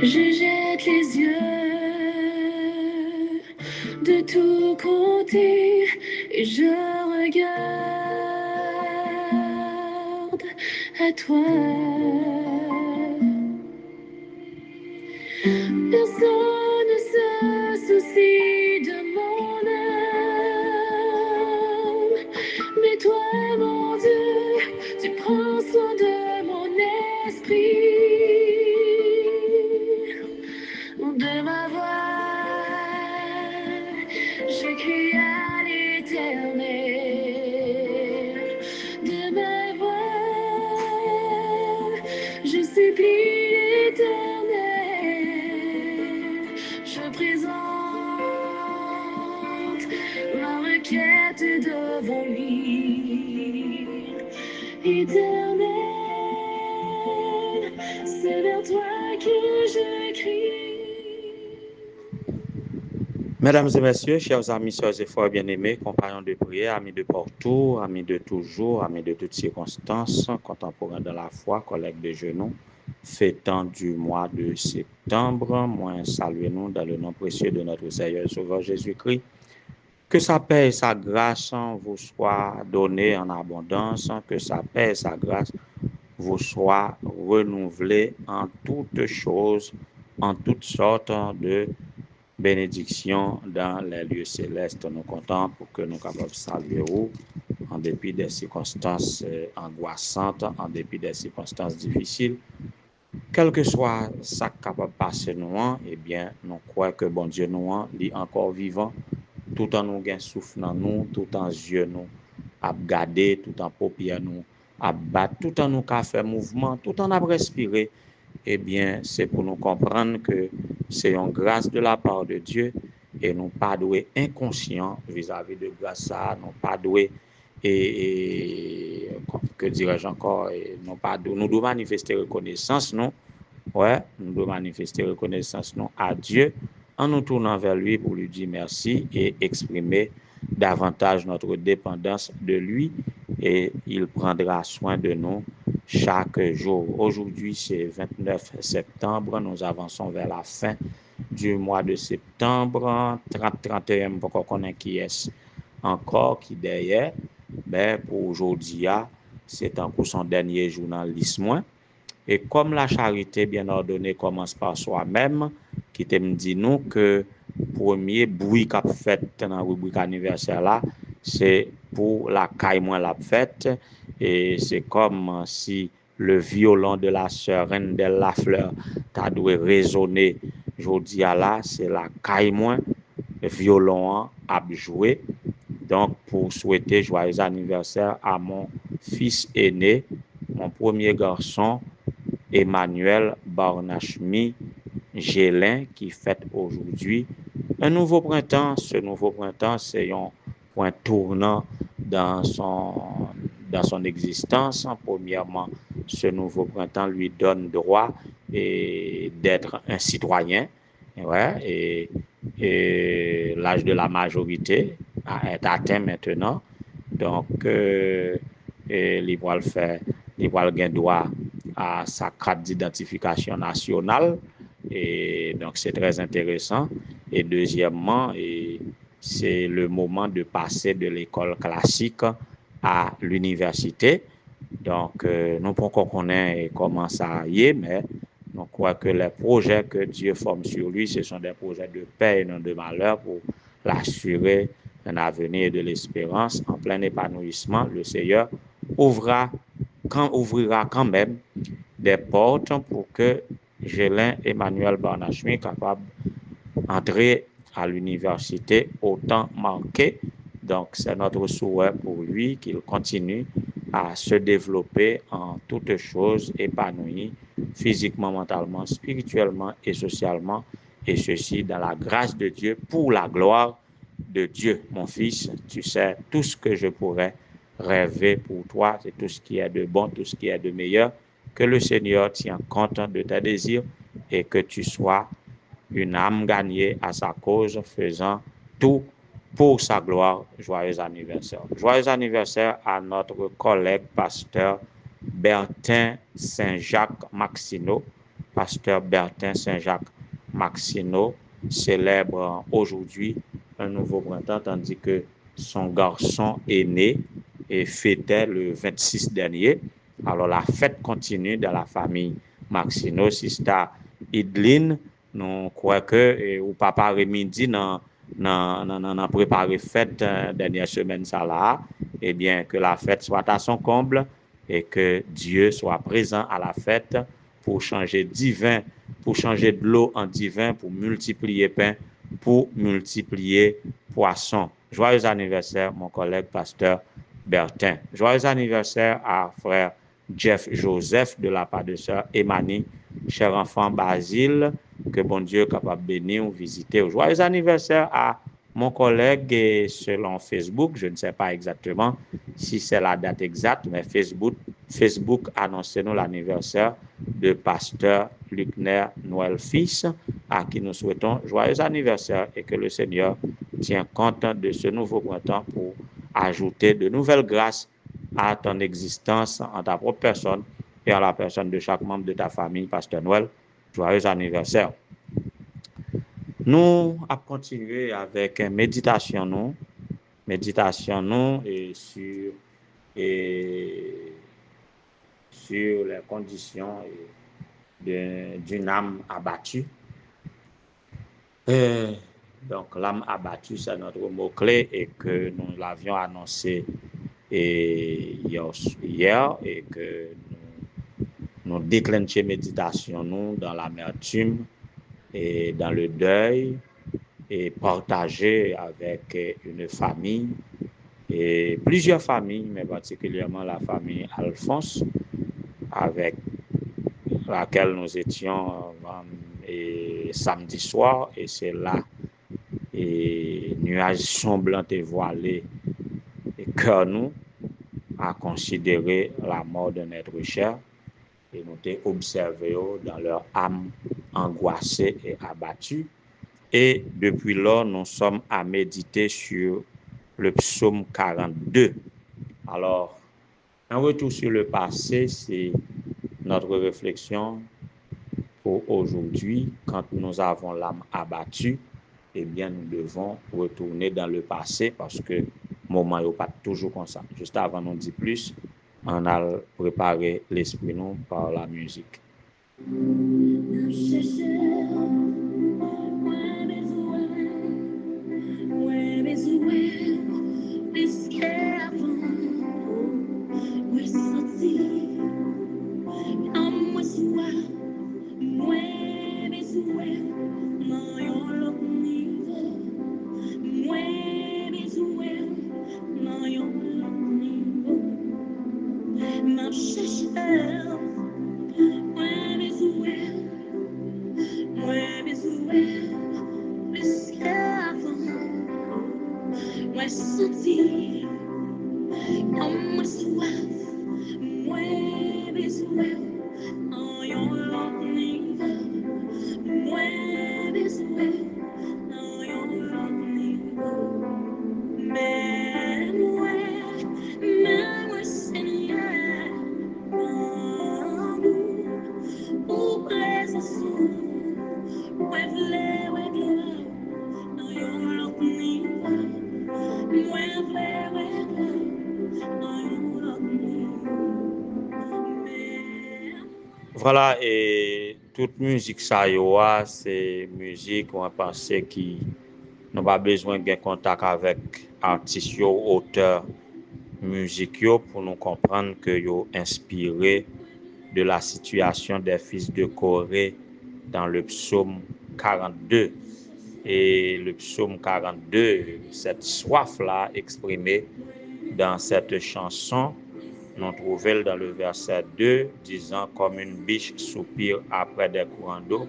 Je jette les yeux de tous côtés et je regarde à toi. Personne ne se soucie de mon âme, mais toi, mon Dieu, tu prends soin de mon esprit, de ma voix. Je crie à l'Éternel, de ma voix. Je supplie l'Éternel. Je présente ma requête devant lui. Éternel, c'est vers toi que je crie. Mesdames et messieurs, chers amis, sœurs et frères bien-aimés, compagnons de prière, amis de partout, amis de toujours, amis de toutes circonstances, contemporains de la foi, collègues de genoux, fêtant du mois de septembre, moi saluez-nous dans le nom précieux de notre Seigneur et Sauveur Jésus-Christ. Que sa paix et sa grâce vous soient données en abondance, que sa paix et sa grâce vous soient renouvelées en toutes choses, en toutes sortes de bénédiction dans les lieux célestes. Nous comptons pour que nous capables de saluer vous en dépit des circonstances angoissantes, en dépit des circonstances difficiles. Quel que soit ça capable de passer nous, eh bien, nous croyons que bon Dieu nous est encore vivant, tout en nous gain souffle dans nous, tout en yeux nous à garder, tout en paupières nous à battre, tout en nous qu'a fait mouvement, tout en a respiré. Eh bien, c'est pour nous comprendre que c'est une grâce de la part de Dieu et nous pas doués inconscients vis-à-vis de grâce ça, nous pas doués et que dirais-je encore, nous devons manifester reconnaissance, nous, ouais, nous devons manifester reconnaissance, nous, à Dieu en nous tournant vers lui pour lui dire merci et exprimer davantage notre dépendance de lui et il prendra soin de nous chaque jour. Aujourd'hui, c'est 29 septembre. Nous avançons vers la fin du mois de septembre. 30-31, pour qu'on ait qui est encore, qui derrière. Ben, pour aujourd'hui, c'est un coup son dernier journalisme. Et comme la charité bien ordonnée commence par soi-même, qui te me dit nous que premier bruit qu'a fait dans la rubrique anniversaire là, c'est pour la caille moins la fête et c'est comme si le violon de la sœur Rendel Lafleur t'a dû résonner jodi à là, c'est la caille moins violon a joué. Donc pour souhaiter joyeux anniversaire à mon fils aîné, mon premier garçon Emmanuel Barnachmi Gélin qui fête aujourd'hui un nouveau printemps. Ce nouveau printemps, c'est un point tournant dans son existence. Premièrement, ce nouveau printemps lui donne droit d'être un citoyen. Ouais, et l'âge de la majorité est atteint maintenant. Donc, il va le faire, il va le droit à sa carte d'identification nationale. Et donc, c'est très intéressant. Et deuxièmement, c'est le moment de passer de l'école classique à l'université. Donc, nous pouvons connaître comment ça y est, mais nous croyons que les projets que Dieu forme sur lui, ce sont des projets de paix et non de malheur pour l'assurer un avenir et de l'espérance en plein épanouissement. Le Seigneur ouvrira quand même des portes pour que Gélin Emmanuel Barnachmi capable d'entrer à l'université au temps manqué. Donc, c'est notre souhait pour lui qu'il continue à se développer en toutes choses, épanoui, physiquement, mentalement, spirituellement et socialement, et ceci dans la grâce de Dieu, pour la gloire de Dieu. Mon fils, tu sais, tout ce que je pourrais rêver pour toi, c'est tout ce qui est de bon, tout ce qui est de meilleur, que le Seigneur tienne compte de tes désirs et que tu sois une âme gagnée à sa cause, faisant tout pour sa gloire. Joyeux anniversaire. Joyeux anniversaire à notre collègue pasteur Bertin Saint-Jacques Maxineau, pasteur Bertin Saint-Jacques Maxino célèbre aujourd'hui un nouveau printemps, tandis que son garçon aîné fêtait le 26 dernier. Alors la fête continue dans la famille Maxino. Sista Idline, nous croyons que ou papa Remidi dans préparer fête dernière semaine ça là, eh bien que la fête soit à son comble et que Dieu soit présent à la fête pour changer divin, pour changer de l'eau en divin, pour multiplier pain, pour multiplier poisson. Joyeux anniversaire, mon collègue pasteur Bertin. Joyeux anniversaire à frère Jeff Joseph de la part de sœur Emani, cher enfant Basile, que bon Dieu est capable de bénir ou visiter. Joyeux anniversaire à mon collègue, et selon Facebook, je ne sais pas exactement si c'est la date exacte, mais Facebook annonce nous l'anniversaire de pasteur Lucner Noël Fils, à qui nous souhaitons joyeux anniversaire et que le Seigneur tient compte de ce nouveau printemps pour ajouter de nouvelles grâces à ton existence en ta propre personne et à la personne de chaque membre de ta famille, pasteur Noël. Joyeux anniversaire. Nous allons continuer avec méditation et sur les conditions d'une âme abattue. Donc l'âme abattue, c'est notre mot-clé et que nous l'avions annoncé hier et que nous déclenchons méditation dans l'amertume et dans le deuil et partager avec une famille et plusieurs familles, mais particulièrement la famille Alphonse, avec laquelle nous étions samedi soir, et c'est là et nuages semblants et voilés et que nous à considérer la mort de notre cher et nous t'ai observé dans leur âme angoissée et abattue. Et depuis là, nous sommes à méditer sur le psaume 42. Alors, un retour sur le passé, c'est notre réflexion pour aujourd'hui. Quand nous avons l'âme abattue, eh bien, nous devons retourner dans le passé parce que le moment n'est pas toujours comme ça. Juste avant de nous dire plus, on a préparé l'esprit nous par la musique. Voilà, et toute musique ça y est, c'est musique on pense qui n'a pas besoin de contact avec artistes auteurs musique pour nous comprendre que yo inspiré de la situation des fils de Corée dans le psaume 42. Et le psaume 42, cette soif-là exprimée dans cette chanson, nous trouvons dans le verset 2, disant « Comme une biche soupire après des courants d'eau,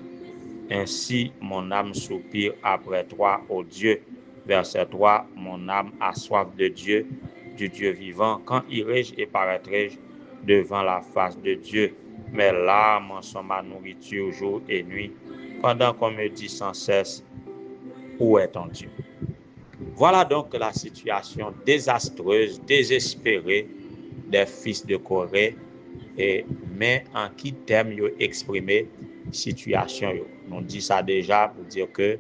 ainsi mon âme soupire après toi, ô Dieu. » Verset 3, « Mon âme a soif de Dieu, du Dieu vivant. Quand irai-je et paraîtrai-je devant la face de Dieu? Mes larmes sont ma nourriture jour et nuit, pendant qu'on me dit sans cesse, où est ton Dieu? » Voilà donc la situation désastreuse, désespérée des fils de Corée, mais en qui termes yo exprimé situation. On dit ça déjà pour dire que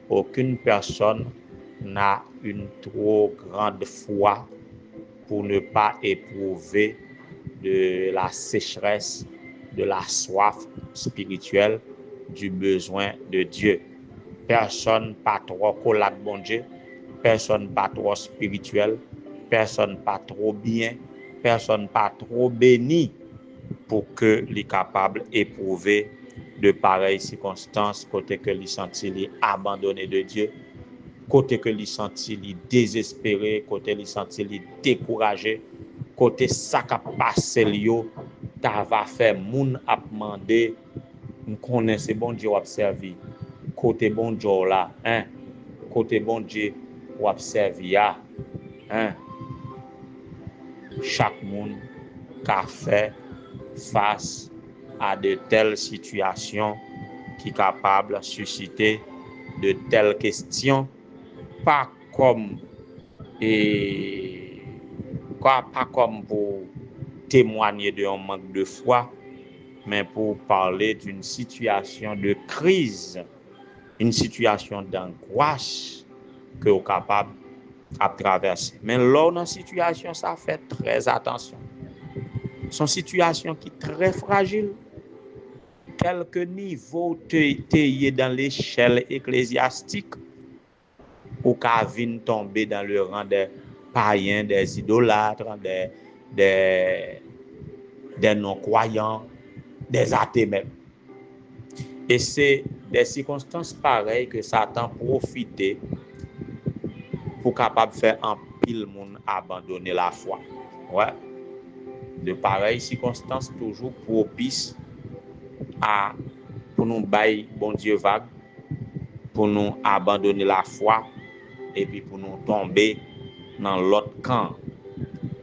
aucune personne n'a une trop grande foi pour ne pas éprouver de la sécheresse, de la soif spirituelle, du besoin de Dieu. Personne pas trop collade bon Dieu, personne pas trop spirituel, personne pas trop bien, personne pas trop béni pour que les capable éprouver de pareilles circonstances, côté que les senti les abandonnés de Dieu, côté que les senti les désespérés, côté les senti les découragés, côté ça qui a passé lio, ta va faire moun a demander, on connaît c'est bon Dieu observer, côté bon Dieu là, hein, côté bon Dieu observer hein, chaque monde qu'a fait face à de telles situations qui sont capables de susciter de telles questions, pas comme pour témoigner d'un manque de foi, mais pour parler d'une situation de crise, une situation d'angoisse que vous êtes capable de traverser. Mais là, dans cette situation, ça fait très attention. C'est une situation qui est très fragile. Quelque niveau tu es dans l'échelle ecclésiastique, ou qu'à venir tomber dans le rang des païens, des idolâtres, des non-croyants, des athées même. Et c'est des circonstances pareilles que Satan profite pour capable faire un pile monde abandonner la foi. Ouais. De pareilles circonstances toujours propices pour nous bailler bon Dieu vague, pour nous abandonner la foi et puis pour nous tomber dans l'autre camp.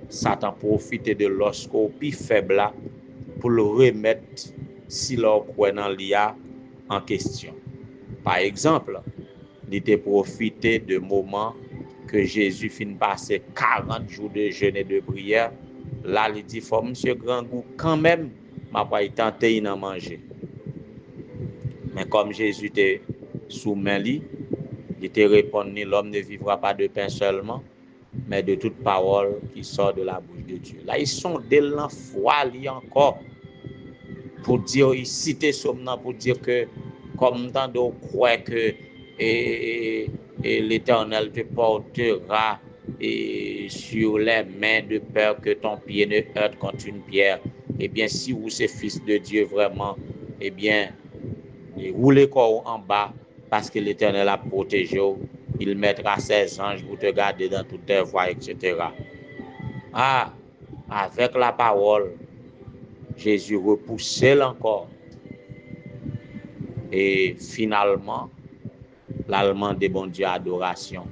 Satan profite de lorsqu'au plus faible là pour le remettre si l'on croit dans l'IA en question. Par exemple, il était profité de moments que Jésus finit passer 40 jours de jeûne et de prière. Là, il dit, faut monsieur grand goût quand même, m'a pas tenté d'en manger. Mais comme Jésus était sous main li, il te répondit, l'homme ne vivra pas de pain seulement, mais de toute parole qui sort de la bouche de Dieu. Là, ils sont de l'enfoi li encore pour dire, ils citent somnant pour dire que comme tant de croit que l'Éternel te portera sur les mains de peur que ton pied ne heurte contre une pierre. Eh bien, si vous êtes fils de Dieu vraiment, eh bien, roulez corps en bas parce que l'Éternel a protégé. Il mettra ses anges pour te garder dans toutes tes voies, etc. Ah, avec la parole, Jésus repoussait encore. Et finalement, l'allemand des bon Dieu adoration.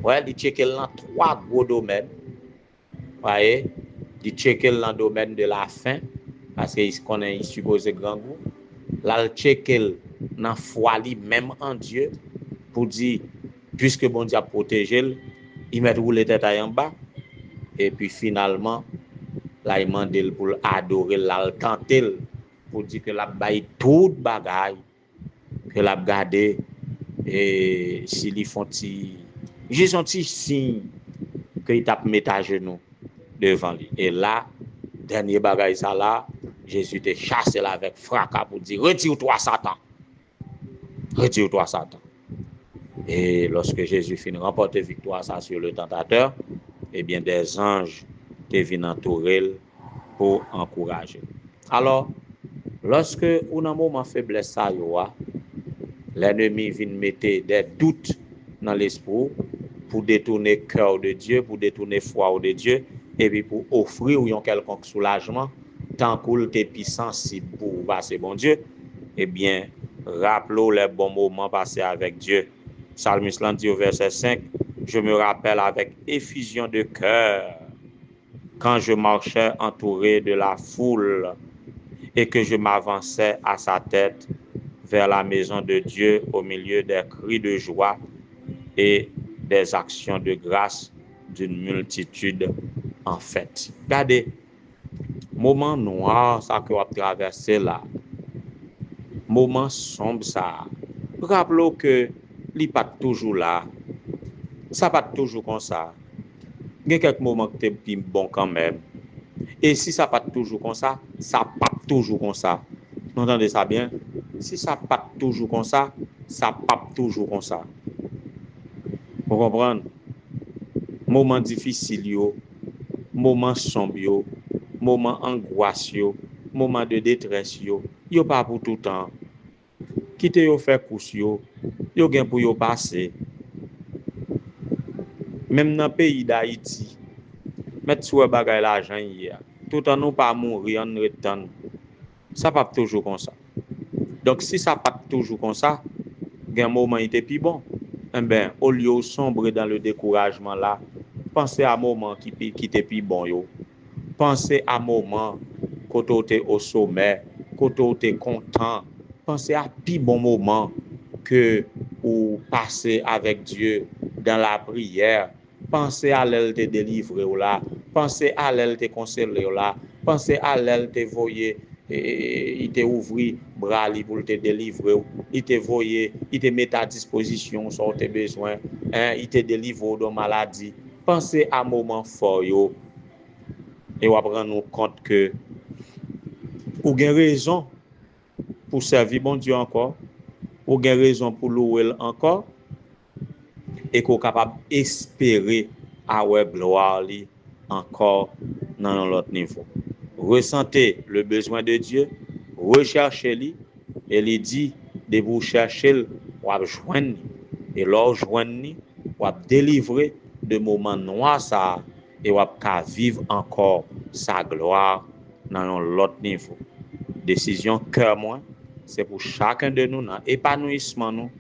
Ouais, il check dans trois gros domaines. Voyez, il check dans le domaine de la faim, parce qu'il connaît, il suppose grand goût. Là, il check dans la foi même en Dieu, pour dire, puisque bon Dieu a protégé, il met rouler tête en bas. Et puis finalement, là, il demande pour adorer, là, il tente pour dire que la baille toute bagaille, que la garder, et s'il y font juste un petit signe que il tape mettre à genoux devant lui. Et là, dernier bagaille ça là, Jésus te chassé là avec fracas pour dire retire-toi Satan. Retire-toi Satan. Et lorsque Jésus finit remporter victoire ça sur le tentateur, eh bien des anges te viennent entourer pour encourager. Alors, lorsque on a un moment faiblesse ça l'ennemi vient mettre des doutes dans l'esprit pour détourner le cœur de Dieu, pour détourner la foi de Dieu, et puis pour offrir un quelconque soulagement, tant qu'il est plus sensible pour passer bon Dieu, eh bien, rappelons les bons moments passés avec Dieu. Psalmiste dit au verset 5, je me rappelle avec effusion de cœur quand je marchais entouré de la foule et que je m'avançais à sa tête vers la maison de Dieu au milieu des cris de joie et des actions de grâce d'une multitude en fête. Regardez, moment noir ça que vous traversé là, moment sombre ça. Rappelons que li pas toujours là. Ça pas toujours comme ça. Il y a quelques moments que tu es bon quand même. Et si ça pas toujours comme ça pas toujours comme ça. Vous entendez ça bien? Si ça pas toujours comme ça pas toujours comme ça. Vous comprenez? Moment difficile yo, moment sombre yo, moment angoisse yo, moment de détresse yo pas pour tout temps. Quittez yo faire course yo gen pour yo passer. Même dans le pays d'Haïti, mettre sur bagay l'argent hier, tout en nous pas mourir en retan. Ça pas toujours comme ça. Donc si ça pas toujours comme ça, gen moment il était plus bon. Eh ben, au lieu de sombrer dans le découragement là, pensez à un moment qui était plus bon yo. Pensez à un moment quand tu es au sommet, quand tu es content. Pensez à plus bon moment que ou passer avec Dieu dans la prière. Pensez à l'elle te délivrer là. Pensez à l'elle te consoler là. Pensez à l'elle te voyer. Il te ouvri bras pour te délivrer. Il te voyer, il te met à disposition sur tes besoins. Il te délivre de maladie. Pensez à un moment fort yo. Et on va prendre compte que ou gen raison pour servir bon Dieu encore, ou gen raison pour louer encore, et qu'on capable espérer avoir gloire li encore dans l'autre niveau. Ressentez le besoin de Dieu, recherchez-le, et il dit de vous chercher, ou joindre, et leur joindre, ou délivrer de moments noirs ça, et ou vivre encore sa gloire dans l'autre niveau. Décision cœur moi, c'est pour chacun de nous dans épanouissement nous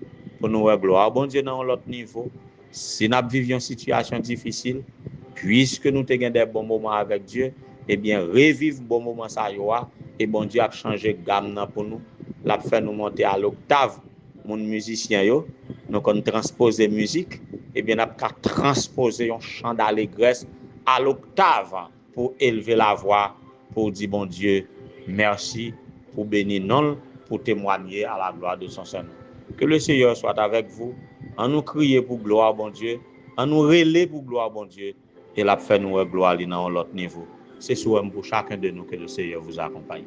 pour nous voir gloire bon Dieu dans l'autre niveau. Si nous vivons une situation difficile, puisque nous avons des bons moments avec Dieu, eh bien revivre bon moment ça et bon Dieu a changé gamme pour nous, l'a fait nous monter à l'octave. Mon musicien yo, nous qu'on transposer musique, eh bien n'a pas transposer un chant d'allégresse à l'octave pour élever la voix pour dire bon Dieu merci pour bénir non pour témoigner à la gloire de son Seigneur. Que le Seigneur soit avec vous. En nous crier pour gloire bon Dieu, en nous relayer pour gloire bon Dieu, et la fait nous gloire dans l'autre niveau. C'est souhait pour chacun de nous que le Seigneur vous accompagne.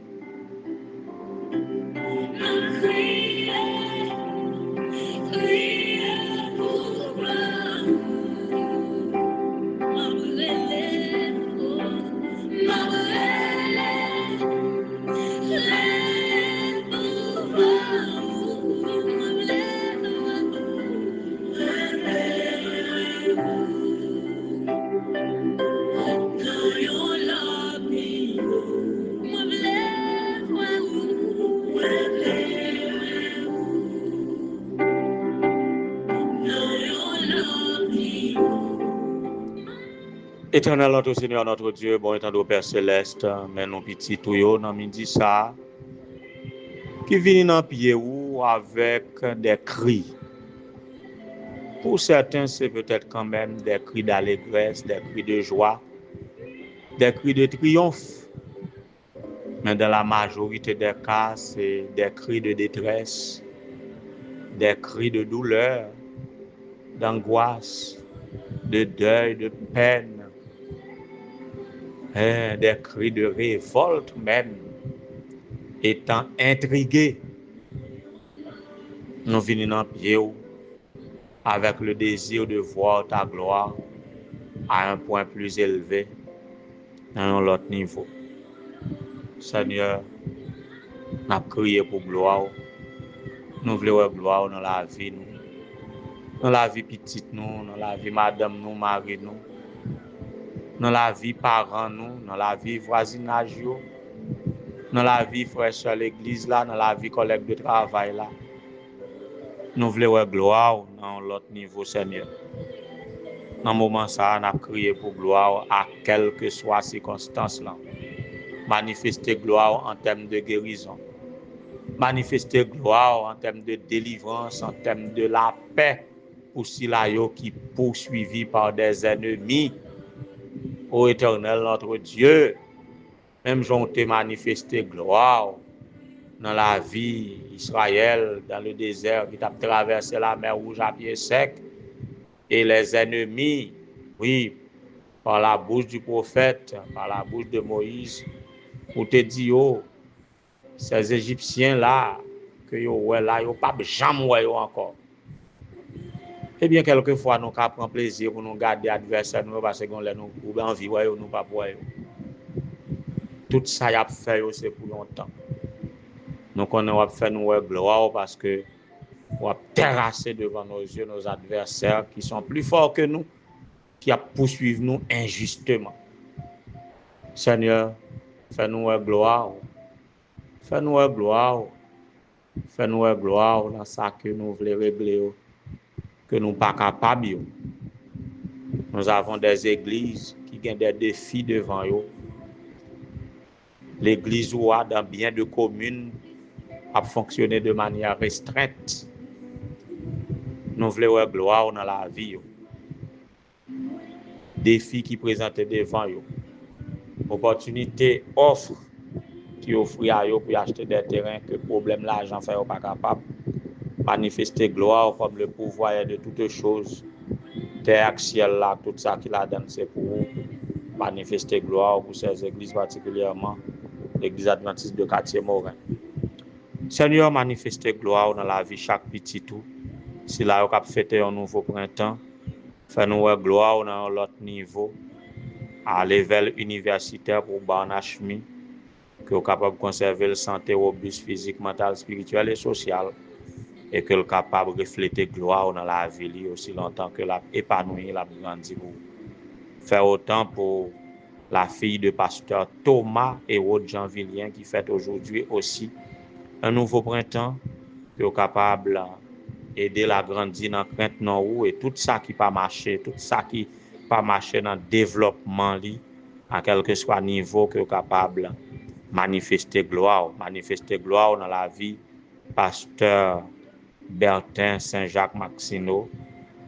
Éternel notre Seigneur, notre Dieu, bon étant Père Céleste, mais nous petits tuyaux dans midi ça, qui viennent dans pied ou avec des cris. Pour certains, c'est peut-être quand même des cris d'allégresse, des cris de joie, des cris de triomphe. Mais dans la majorité des cas, c'est des cris de détresse, des cris de douleur, d'angoisse, de deuil, de peine. Des cris de révolte même, étant intrigués, nous venons dans pied avec le désir de voir ta gloire à un point plus élevé, dans l'autre niveau. Seigneur, nous avons crié pour gloire, nous voulons gloire dans la vie, dans la vie petite, dans la vie madame, nous, mari, nous. Dans la vie parents nous, dans la vie voisinage yo, dans la vie frère sur l'église là, dans la vie collègue de travail là. Nous voulons gloire dans l'autre niveau Seigneur. Dans le moment ça, on a crié pour gloire à quelle que soit circonstance là. Manifester gloire en termes de guérison. Manifester gloire en termes de délivrance, en termes de la paix pour ceux qui poursuivis par des ennemis. Ô Éternel, notre Dieu, même j'en te manifesté gloire dans la vie Israël, dans le désert, qui t'a traversé la mer Rouge à pied sec, et les ennemis, oui, par la bouche du prophète, par la bouche de Moïse, pour te dire, oh, ces Égyptiens-là, que yo ouais là, yo pas jamais ouais encore. Eh bien, quelquefois, nous prenons plaisir pour nous garder adversaires, nous, parce qu'on nous ou envie, ouais, nous pas pour tout ça, y a fait, c'est pour longtemps. Nous connaissons faire nous gloire parce que on va terrasser devant nos yeux nos adversaires qui sont plus forts que nous, qui poursuivent nous injustement. Seigneur, fais-nous gloire. Fais-nous gloire. Fais-nous gloire dans ça que nous voulons régler, que nous ne sommes pas capables. Nous avons des églises qui ont des défis devant eux. L'église ouah dans bien de communes a fonctionné de manière restreinte. Nous voulons gloire dans la vie. Défis qui présentent devant eux. Opportunité offre qui offre à eux pour acheter des terrains que problème l'argent fait pas capable. Manifester gloire comme le pouvoir de toutes choses. Terre, ciel là, tout ça qu'il a donné, c'est pour manifester gloire pour ces églises, particulièrement l'église adventiste de quartier Morin. Seigneur, manifester gloire dans la vie chaque petit tout. Si là, on a fêté un nouveau printemps, fais-nous gloire dans l'autre niveau, à l'ével universitaire pour Barnachmi, que vous capable de conserver la santé robuste, physique, mentale, spirituelle et sociale, et que vous capable de refléter gloire dans la vie aussi longtemps que l'a épanoui, l'a grandi pour faire autant pour la fille de pasteur Thomas et Aude Jean-Villien qui fête aujourd'hui aussi un nouveau printemps, que vous capable aider la grandir dans crainte non ou et tout ça qui pas marcher, tout ça qui pas marcher dans le développement li, à quel que soit niveau que vous capable manifester gloire dans la vie pasteur Bertin Saint-Jacques Maxino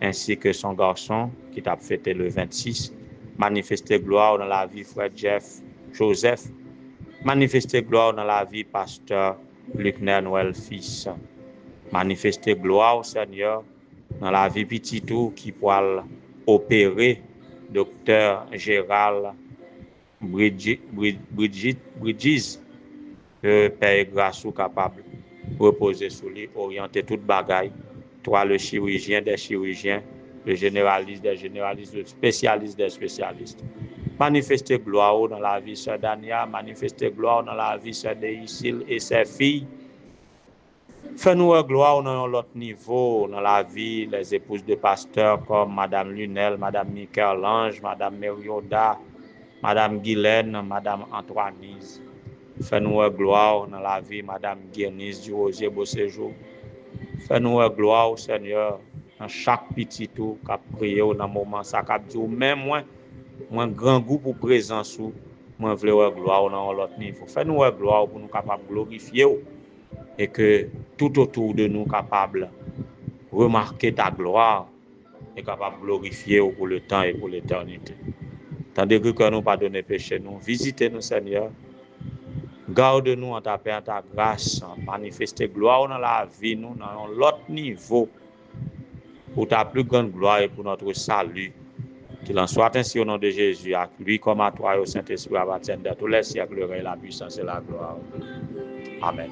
ainsi que son garçon qui t'a fêté le 26, manifester gloire dans la vie frère Joseph, manifester gloire dans la vie pasteur Luc Noël fils, manifester gloire Seigneur dans la vie petit tout qui pourra opérer docteur Gérald Bridges, que Père grâce ou capable reposer sur lui, orienter toute bagaille. Toi, le chirurgien des chirurgiens, le généraliste des généralistes, le spécialiste des spécialistes. Manifester gloire dans la vie de Sœur Dania, manifester gloire dans la vie de Sœur Deicile et ses filles. Fais-nous gloire dans l'autre niveau, dans la vie, les épouses de pasteurs comme Madame Lunel, Madame Michel-Ange, Madame Merioda, Madame Guylaine, Madame Antoinise. Fais-nous gloire dans la vie, Madame Guénise du Rosier Beauséjour. Fais-nous gloire, Seigneur, dans chaque petit tout qui a prié dans le moment, ça qui a dit, même moi, grand goût pour présence, moi, je veux gloire dans l'autre niveau. Fais-nous gloire pour nous capables de glorifier et que tout autour de nous capable de remarquer ta gloire et capable de glorifier pour le temps et pour l'éternité. Tandis que nous pardonner péché, nous visitez-nous, Seigneur. Garde-nous en ta paix, en ta grâce, manifester gloire dans la vie, nous, dans l'autre niveau, pour ta plus grande gloire et pour notre salut. Qu'il en soit ainsi au nom de Jésus, à lui comme à toi et au Saint-Esprit, appartiennent de tous les siècles, la puissance et la gloire. Amen.